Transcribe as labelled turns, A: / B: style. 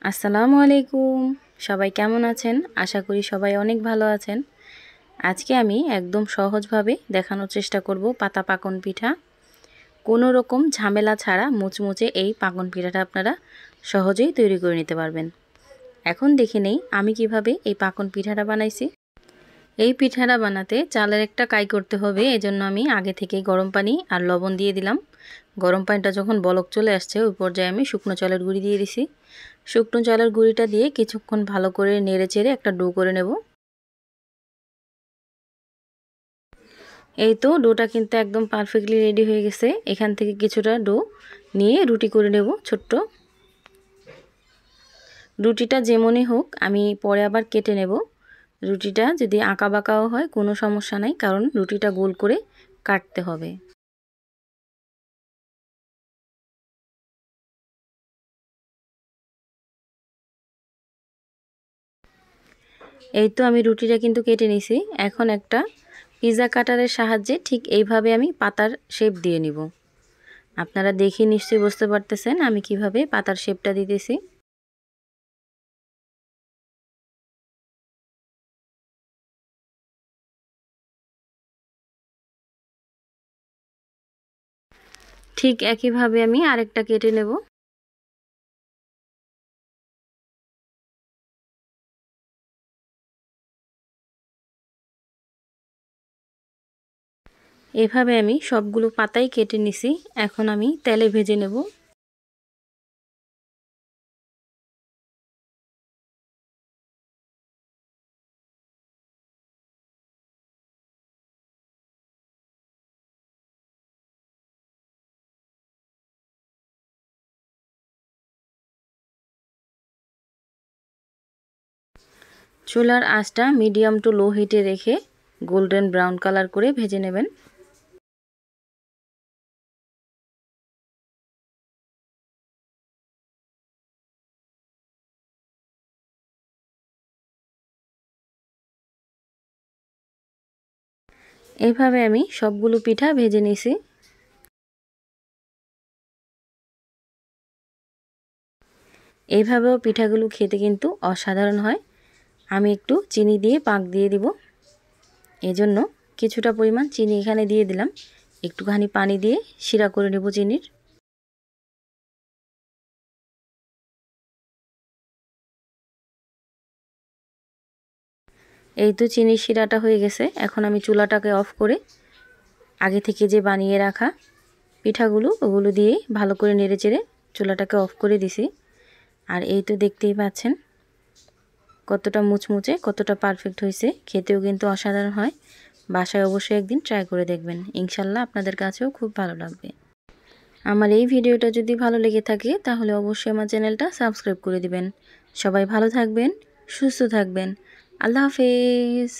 A: আসসালামু আলাইকুম। সবাই কেমন আছেন? আশা করি সবাই অনেক ভালো আছেন। আজকে আমি একদম সহজভাবে দেখানোর চেষ্টা করব পাতা পাকন পিঠা। কোনো রকম ঝামেলা ছাড়া মুচমুচে এই পাকন পিঠাটা আপনারা সহজেই তৈরি করে নিতে পারবেন। এখন দেখে নেই আমি কিভাবে এই পাকন পিঠাটা বানাইছি। এই পিঠাটা বানাতে চালের একটা কাই করতে হবে, এজন্য আমি আগে থেকেই গরম পানি আর লবণ দিয়ে দিলাম। গরম পানিটা যখন বলক চলে আসছে ওই পর্যায়ে আমি শুকনো চালের গুঁড়ি দিয়ে দিছি। শুকনো চালের গুঁড়িটা দিয়ে কিছুক্ষণ ভালো করে নেড়ে চেড়ে একটা ডো করে নেব। এই তো ডোটা কিন্তু একদম পারফেক্টলি রেডি হয়ে গেছে। এখান থেকে কিছুটা ডো নিয়ে রুটি করে নেব ছোট্ট। রুটিটা যেমনই হোক আমি পরে আবার কেটে নেব। রুটিটা যদি আঁকা বাঁকাও হয় কোনো সমস্যা নাই, কারণ রুটিটা গোল করে কাটতে হবে। এই তো আমি রুটিটা কিন্তু কেটে নিছি। এখন একটা পিৎজা কাটারের সাহায্যে ঠিক এইভাবে আমি পাতার শেপ দিয়ে নিব। আপনারা দেখে নিশ্চয়ই বুঝতে পারতেছেন আমি কিভাবে পাতার শেপটা দিতেছি। ঠিক একইভাবে আমি আরেকটা কেটে নেব। এভাবে আমি সবগুলো পাতাই কেটে নিছি। এখন আমি তেলে ভেজে নেব। চুলার আঁচটা মিডিয়াম টু লো হিটে রেখে গোল্ডেন ব্রাউন কালার করে ভেজে নেবেন। এইভাবে আমি সবগুলো পিঠা ভেজে নিছি। এইভাবেও পিঠাগুলো খেতে কিন্তু অসাধারণ হয়। আমি একটু চিনি দিয়ে পাক দিয়ে দিব, এজন্য কিছুটা পরিমাণ চিনি এখানে দিয়ে দিলাম। একটুখানি পানি দিয়ে শিরা করে নেব চিনির। এই তো চিনির শিরাটা হয়ে গেছে। এখন আমি চুলাটাকে অফ করে আগে থেকে যে বানিয়ে রাখা পিঠাগুলো ওগুলো দিয়ে ভালো করে নেড়ে চেড়ে চুলাটাকে অফ করে দিছি। আর এই তো দেখতেই পাচ্ছেন কতটা মুচমুচে, কতটা পারফেক্ট হয়েছে। খেতেও কিন্তু অসাধারণ হয়। বাসায় অবশ্যই একদিন ট্রাই করে দেখবেন, ইনশাল্লাহ আপনাদের কাছেও খুব ভালো লাগবে। আমার এই ভিডিওটা যদি ভালো লেগে থাকে তাহলে অবশ্যই আমার চ্যানেলটা সাবস্ক্রাইব করে দিবেন। সবাই ভালো থাকবেন, সুস্থ থাকবেন। আল্লাহ হাফেজ।